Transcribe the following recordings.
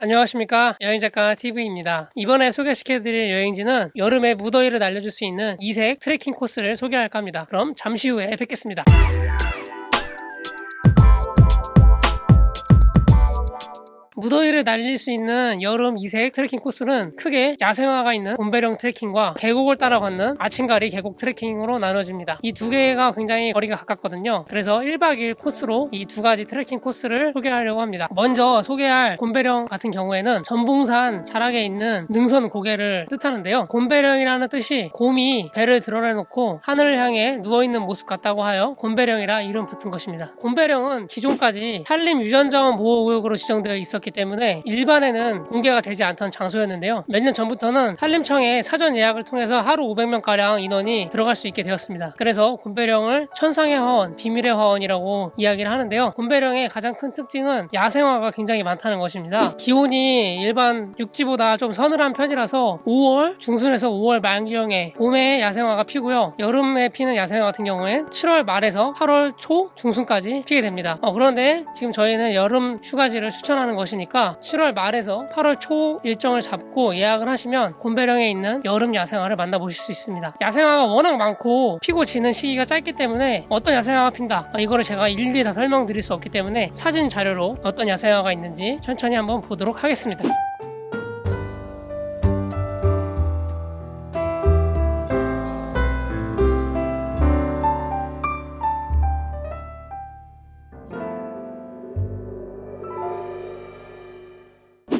안녕하십니까, 여행작가 TV입니다. 이번에 소개시켜드릴 여행지는 여름에 무더위를 날려줄 수 있는 이색 트레킹 코스를 소개할까 합니다. 그럼 잠시 후에 뵙겠습니다. 무더위를 날릴 수 있는 여름 이색 트레킹 코스는 크게 야생화가 있는 곰배령 트레킹과 계곡을 따라 걷는 아침가리 계곡 트레킹으로 나눠집니다. 이 두 개가 굉장히 거리가 가깝거든요. 그래서 1박 2일 코스로 이 두 가지 트레킹 코스를 소개하려고 합니다. 먼저 소개할 곰배령 같은 경우에는 전봉산 자락에 있는 능선 고개를 뜻하는데요. 곰배령이라는 뜻이 곰이 배를 드러내놓고 하늘을 향해 누워있는 모습 같다고 하여 곰배령이라 이름 붙은 것입니다. 곰배령은 기존까지 산림유전자원 보호구역으로 지정되어 있었기 때문에 일반에는 공개가 되지 않던 장소였는데요. 몇 년 전부터는 산림청에 사전 예약을 통해서 하루 500명가량 인원이 들어갈 수 있게 되었습니다. 그래서 곰배령을 천상의 화원, 비밀의 화원이라고 이야기를 하는데요. 곰배령의 가장 큰 특징은 야생화가 굉장히 많다는 것입니다. 기온이 일반 육지보다 좀 서늘한 편이라서 5월 중순에서 5월 말경에 봄에 야생화가 피고요. 여름에 피는 야생화 같은 경우엔 7월 말에서 8월 초 중순까지 피게 됩니다. 그런데 지금 저희는 여름 휴가지를 추천하는 것이니까 7월 말에서 8월 초 일정을 잡고 예약을 하시면 곰배령에 있는 여름 야생화를 만나보실 수 있습니다. 야생화가 워낙 많고 피고 지는 시기가 짧기 때문에 어떤 야생화가 핀다, 이거를 제가 일일이 다 설명드릴 수 없기 때문에 사진 자료로 어떤 야생화가 있는지 천천히 한번 보도록 하겠습니다.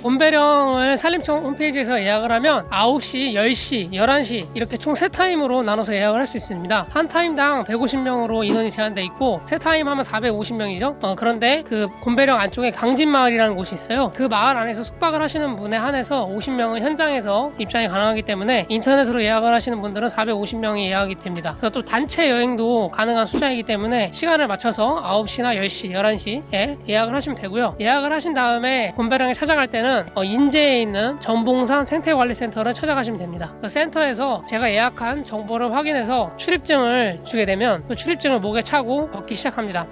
곰배령을 산림청 홈페이지에서 예약을 하면 9시, 10시, 11시 이렇게 총 3타임으로 나눠서 예약을 할 수 있습니다. 한 타임당 150명으로 인원이 제한돼 있고 3타임 하면 450명이죠. 그런데 그 곰배령 안쪽에 강진마을이라는 곳이 있어요. 그 마을 안에서 숙박을 하시는 분에 한해서 50명은 현장에서 입장이 가능하기 때문에 인터넷으로 예약을 하시는 분들은 450명이 예약이 됩니다. 그래서 또 단체 여행도 가능한 숫자이기 때문에 시간을 맞춰서 9시나 10시, 11시에 예약을 하시면 되고요. 예약을 하신 다음에 곰배령에 찾아갈 때는 인제에 있는 전봉산 생태관리센터를 찾아가시면 됩니다. 그 센터에서 제가 예약한 정보를 확인해서 출입증을 주게 되면 그 출입증을 목에 차고 걷기 시작합니다.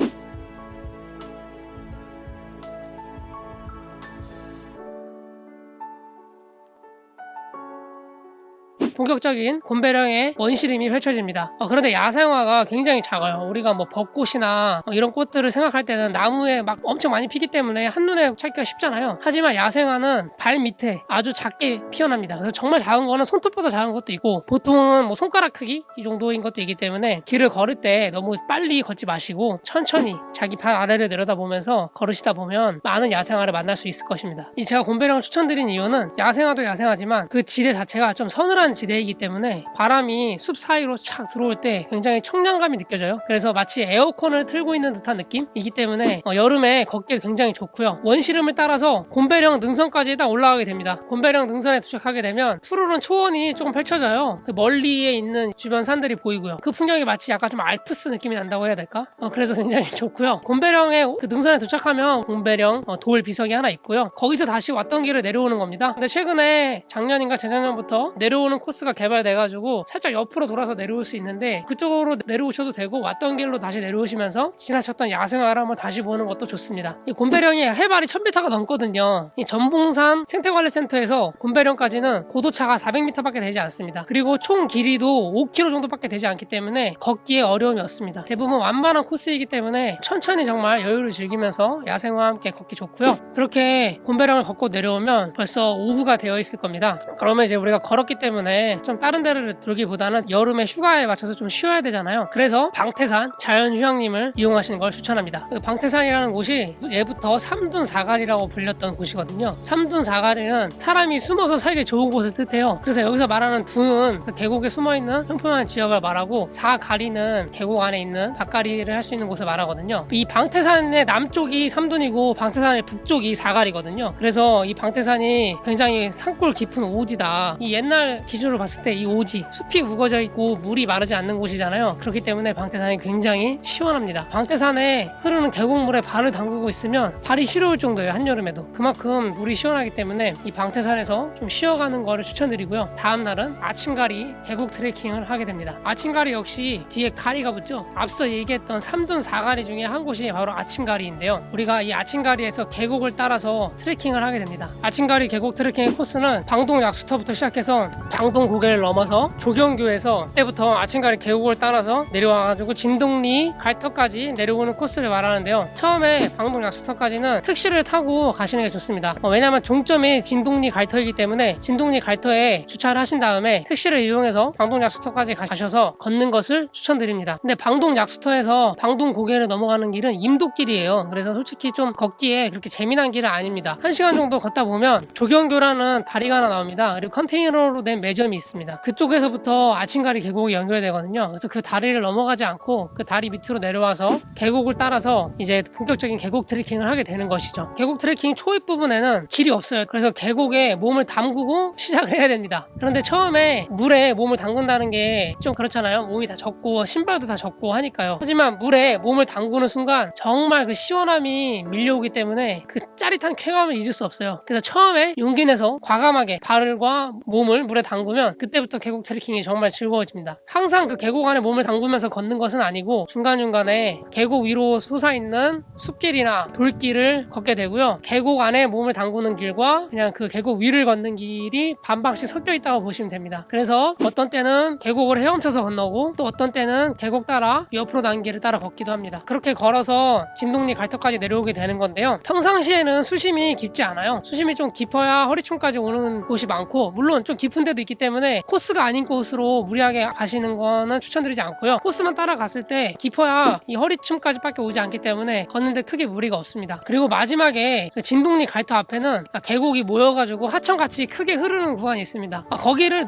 본격적인 곰배령의 원시림이 펼쳐집니다. 그런데 야생화가 굉장히 작아요. 우리가 뭐 벚꽃이나 이런 꽃들을 생각할 때는 나무에 막 엄청 많이 피기 때문에 한눈에 찾기가 쉽잖아요. 하지만 야생화는 발 밑에 아주 작게 피어납니다. 그래서 정말 작은 거는 손톱보다 작은 것도 있고 보통은 뭐 손가락 크기 이 정도인 것도 있기 때문에 길을 걸을 때 너무 빨리 걷지 마시고 천천히 자기 발 아래를 내려다보면서 걸으시다 보면 많은 야생화를 만날 수 있을 것입니다. 제가 곰배령을 추천드린 이유는 야생화도 야생화지만 그 지대 자체가 좀 서늘한 지대이기 때문에 바람이 숲 사이로 착 들어올 때 굉장히 청량감이 느껴져요. 그래서 마치 에어컨을 틀고 있는 듯한 느낌이기 때문에 여름에 걷기 굉장히 좋고요. 원시름을 따라서 곰배령 능선까지 딱 올라가게 됩니다. 곰배령 능선에 도착하게 되면 푸르른 초원이 조금 펼쳐져요. 그 멀리에 있는 주변 산들이 보이고요. 그 풍경이 마치 약간 좀 알프스 느낌이 난다고 해야 될까? 그래서 굉장히 좋고요. 곰배령의 그 능선에 도착하면 곰배령 돌 비석이 하나 있고요. 거기서 다시 왔던 길을 내려오는 겁니다. 근데 최근에 작년인가 재작년부터 내려오는 코스가 개발돼가지고 살짝 옆으로 돌아서 내려올 수 있는데 그쪽으로 내려오셔도 되고 왔던 길로 다시 내려오시면서 지나쳤던 야생화를 한번 다시 보는 것도 좋습니다. 이 곰배령이 해발이 1000m가 넘거든요. 이 전봉산 생태관리센터에서 곰배령까지는 고도차가 400m밖에 되지 않습니다. 그리고 총 길이도 5km 정도밖에 되지 않기 때문에 걷기에 어려움이 없습니다. 대부분 완만한 코스이기 때문에 천천히 정말 여유를 즐기면서 야생화와 함께 걷기 좋고요. 그렇게 곰배령을 걷고 내려오면 벌써 오후가 되어 있을 겁니다. 그러면 이제 우리가 걸었기 때문에 좀 다른 데를 돌기보다는 여름에 휴가에 맞춰서 좀 쉬어야 되잖아요. 그래서 방태산 자연휴양림을 이용하시는 걸 추천합니다. 그 방태산이라는 곳이 예부터 삼둔사가리라고 불렸던 곳이거든요. 삼둔사가리는 사람이 숨어서 살기 좋은 곳을 뜻해요. 그래서 여기서 말하는 둔은 그 계곡에 숨어있는 평평한 지역을 말하고 사가리는 계곡 안에 있는 밭가리를 할 수 있는 곳을 말하거든요. 이 방태산의 남쪽이 삼둔이고 방태산의 북쪽이 사가리거든요. 그래서 이 방태산이 굉장히 산골 깊은 오지다. 이 옛날 기준으로 전체적으로 봤을 때 이 오지 숲이 우거져 있고 물이 마르지 않는 곳이잖아요. 그렇기 때문에 방태산이 굉장히 시원합니다. 방태산에 흐르는 계곡물에 발을 담그고 있으면 발이 시려울 정도예요. 한여름에도. 그만큼 물이 시원하기 때문에 이 방태산에서 좀 쉬어가는 거를 추천드리고요. 다음날은 아침가리 계곡 트레킹을 하게 됩니다. 아침가리 역시 뒤에 가리가 붙죠. 앞서 얘기했던 3둔 4가리 중에 한 곳이 바로 아침가리인데요. 우리가 이 아침가리에서 계곡을 따라서 트레킹을 하게 됩니다. 아침가리 계곡 트레킹의 코스는 방동 약수터부터 시작해서 방동 고개를 넘어서 조경교에서 그때부터 아침가리 계곡을 따라서 내려와가지고 진동리 갈터까지 내려오는 코스를 말하는데요. 처음에 방동 약수터까지는 택시를 타고 가시는 게 좋습니다. 왜냐하면 종점이 진동리 갈터이기 때문에 진동리 갈터에 주차를 하신 다음에 택시를 이용해서 방동 약수터까지 가셔서 걷는 것을 추천드립니다. 근데 방동 약수터에서 방동 고개를 넘어가는 길은 임도길이에요. 그래서 솔직히 좀 걷기에 그렇게 재미난 길은 아닙니다. 1시간 정도 걷다 보면 조경교라는 다리가 하나 나옵니다. 그리고 컨테이너로 된 매점이 있습니다. 그쪽에서부터 아침가리 계곡이 연결되거든요. 그래서 그 다리를 넘어가지 않고 그 다리 밑으로 내려와서 계곡을 따라서 이제 본격적인 계곡 트레킹을 하게 되는 것이죠. 계곡 트레킹 초입 부분에는 길이 없어요. 그래서 계곡에 몸을 담그고 시작을 해야 됩니다. 그런데 처음에 물에 몸을 담근다는 게 좀 그렇잖아요. 몸이 다 젖고 신발도 다 젖고 하니까요. 하지만 물에 몸을 담그는 순간 정말 그 시원함이 밀려오기 때문에 그 짜릿한 쾌감을 잊을 수 없어요. 그래서 처음에 용기 내서 과감하게 발과 몸을 물에 담그면 그때부터 계곡 트레킹이 정말 즐거워집니다. 항상 그 계곡 안에 몸을 담그면서 걷는 것은 아니고 중간중간에 계곡 위로 솟아있는 숲길이나 돌길을 걷게 되고요. 계곡 안에 몸을 담그는 길과 그냥 그 계곡 위를 걷는 길이 반반씩 섞여 있다고 보시면 됩니다. 그래서 어떤 때는 계곡을 헤엄쳐서 건너고 또 어떤 때는 계곡 따라 옆으로 난 길을 따라 걷기도 합니다. 그렇게 걸어서 진동리 갈터까지 내려오게 되는 건데요. 평상시에는 수심이 깊지 않아요. 수심이 좀 깊어야 허리춤까지 오는 곳이 많고 물론 좀 깊은 데도 있기 때문에 코스가 아닌 곳으로 무리하게 가시는 거는 추천드리지 않고요. 코스만 따라갔을 때 깊어야 이 허리춤까지 밖에 오지 않기 때문에 걷는데 크게 무리가 없습니다. 그리고 마지막에 그 진동리 갈터 앞에는 계곡이 모여가지고 하천같이 크게 흐르는 구간이 있습니다. 거기를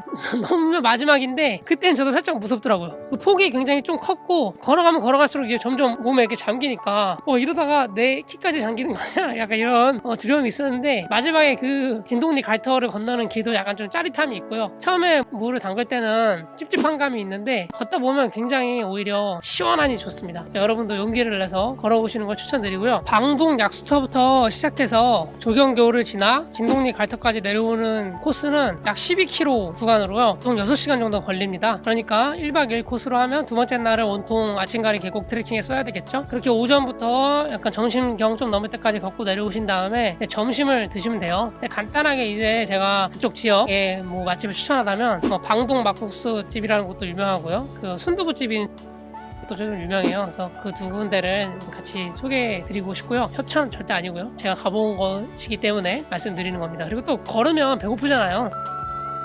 넘으면 마지막인데 그때는 저도 살짝 무섭더라고요. 그 폭이 굉장히 좀 컸고 걸어가면 걸어갈수록 이제 점점 몸에 이렇게 잠기니까 이러다가 내 키까지 잠기는 거야? 약간 이런 두려움이 있었는데 마지막에 그 진동리 갈터를 건너는 길도 약간 좀 짜릿함이 있고요. 처음에 물을 담글 때는 찝찝한 감이 있는데 걷다 보면 굉장히 오히려 시원하니 좋습니다. 여러분도 용기를 내서 걸어보시는 걸 추천드리고요. 방동 약수터부터 시작해서 조경교를 지나 진동리 갈터까지 내려오는 코스는 약 12km 구간으로요. 총 6시간 정도 걸립니다. 그러니까 1박 2일 코스로 하면 두 번째 날을 온통 아침가리 계곡 트레킹에 써야 되겠죠. 그렇게 오전부터 약간 점심경 좀 넘을 때까지 걷고 내려오신 다음에 점심을 드시면 돼요. 간단하게 이제 제가 그쪽 지역에 뭐 맛집을 추천하다면 방동 막국수 집이라는 곳도 유명하고요. 그 순두부집인 또 좀 유명해요. 그래서 그 두 군데를 같이 소개해드리고 싶고요. 협찬은 절대 아니고요. 제가 가본 것이기 때문에 말씀드리는 겁니다. 그리고 또 걸으면 배고프잖아요.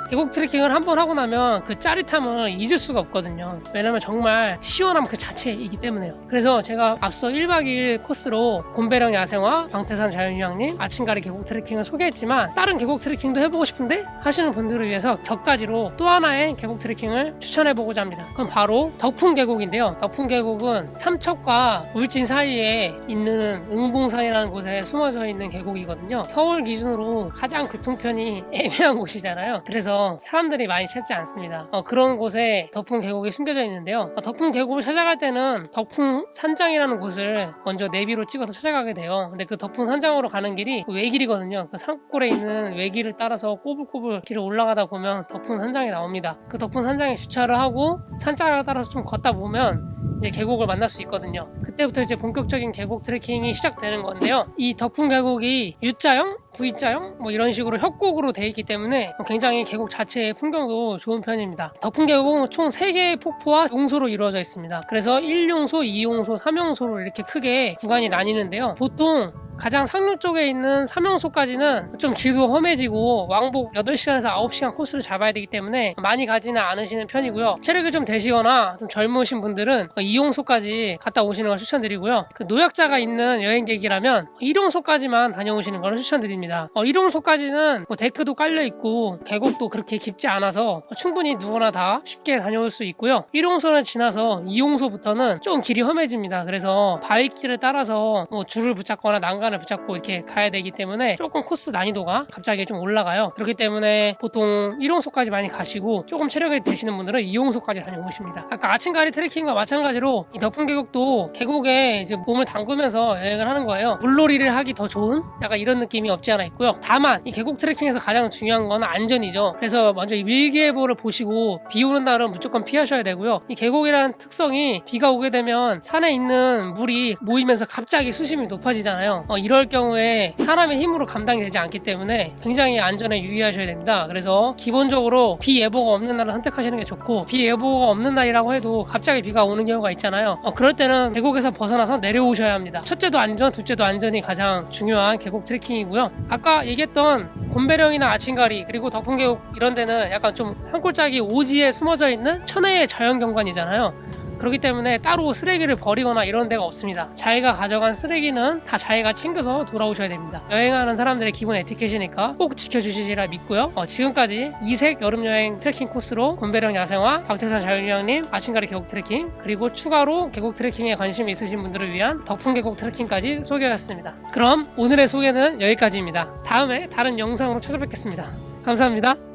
계곡 트레킹을 한번 하고 나면 그 짜릿함을 잊을 수가 없거든요. 왜냐면 정말 시원함 그 자체이기 때문에요. 그래서 제가 앞서 1박 2일 코스로 곰배령 야생화, 방태산 자연휴양림, 아침가리 계곡 트레킹을 소개했지만 다른 계곡 트레킹도 해보고 싶은데 하시는 분들을 위해서 격가지로 또 하나의 계곡 트레킹을 추천해보고자 합니다. 그럼 바로 덕풍 계곡인데요. 덕풍 계곡은 삼척과 울진 사이에 있는 응봉산이라는 곳에 숨어져 있는 계곡이거든요. 서울 기준으로 가장 교통편이 애매한 곳이잖아요. 그래서 사람들이 많이 찾지 않습니다. 그런 곳에 덕풍 계곡이 숨겨져 있는데요. 덕풍 계곡을 찾아갈 때는 덕풍 산장이라는 곳을 먼저 내비로 찍어서 찾아가게 돼요. 근데 그 덕풍 산장으로 가는 길이 외길이거든요. 그 산골에 있는 외길을 따라서 꼬불꼬불 길을 올라가다 보면 덕풍 산장이 나옵니다. 그 덕풍 산장에 주차를 하고 산자락을 따라서 좀 걷다 보면 이제 계곡을 만날 수 있거든요. 그때부터 이제 본격적인 계곡 트레킹이 시작되는 건데요. 이 덕풍 계곡이 U자형, V자형 뭐 이런 식으로 협곡으로 되어 있기 때문에 굉장히 계곡 자체의 풍경도 좋은 편입니다. 덕풍 계곡은 총 3개의 폭포와 용소로 이루어져 있습니다. 그래서 1용소, 2용소, 3용소로 이렇게 크게 구간이 나뉘는데요. 보통 가장 상류 쪽에 있는 3용소까지는 좀 길도 험해지고 왕복 8시간에서 9시간 코스를 잡아야 되기 때문에 많이 가지는 않으시는 편이고요. 체력이 좀 되시거나 좀 젊으신 분들은 2용소까지 갔다 오시는 걸 추천드리고요. 그 노약자가 있는 여행객이라면 1용소까지만 다녀오시는 걸 추천드립니다. 계곡입니다. 일용소까지는 뭐 데크도 깔려 있고 계곡도 그렇게 깊지 않아서 충분히 누구나 다 쉽게 다녀올 수 있고요. 1용소를 지나서 2용소부터는 좀 길이 험해집니다. 그래서 바위길을 따라서 뭐 줄을 붙잡거나 난간을 붙잡고 이렇게 가야 되기 때문에 조금 코스 난이도가 갑자기 좀 올라가요. 그렇기 때문에 보통 1용소까지 많이 가시고 조금 체력이 되시는 분들은 2용소까지 다녀오십니다. 아까 아침가리 트레킹과 마찬가지로 이 덕풍 계곡도 계곡에 이제 몸을 담그면서 여행을 하는 거예요. 물놀이를 하기 더 좋은 약간 이런 느낌이 없지 않아 있고요. 다만 이 계곡 트레킹에서 가장 중요한 건 안전이죠. 그래서 먼저 이 일기예보를 보시고 비 오는 날은 무조건 피하셔야 되고요. 이 계곡이라는 특성이 비가 오게 되면 산에 있는 물이 모이면서 갑자기 수심이 높아지잖아요. 이럴 경우에 사람의 힘으로 감당이 되지 않기 때문에 굉장히 안전에 유의하셔야 됩니다. 그래서 기본적으로 비 예보가 없는 날을 선택하시는 게 좋고, 비 예보가 없는 날이라고 해도 갑자기 비가 오는 경우가 있잖아요. 그럴 때는 계곡에서 벗어나서 내려오셔야 합니다. 첫째도 안전, 둘째도 안전이 가장 중요한 계곡 트레킹이고요. 아까 얘기했던 곰배령이나 아침가리 그리고 덕풍계곡 이런 데는 약간 좀 한 꼴짜기 오지에 숨어져 있는 천혜의 자연경관이잖아요. 그렇기 때문에 따로 쓰레기를 버리거나 이런 데가 없습니다. 자기가 가져간 쓰레기는 다 자기가 챙겨서 돌아오셔야 됩니다. 여행하는 사람들의 기본 에티켓이니까 꼭 지켜주시리라 믿고요. 지금까지 이색 여름여행 트레킹 코스로 곰배령 야생화, 박태산 자연휴양림, 아침가리 계곡 트레킹, 그리고 추가로 계곡 트레킹에 관심이 있으신 분들을 위한 덕풍 계곡 트레킹까지 소개하였습니다. 그럼 오늘의 소개는 여기까지입니다. 다음에 다른 영상으로 찾아뵙겠습니다. 감사합니다.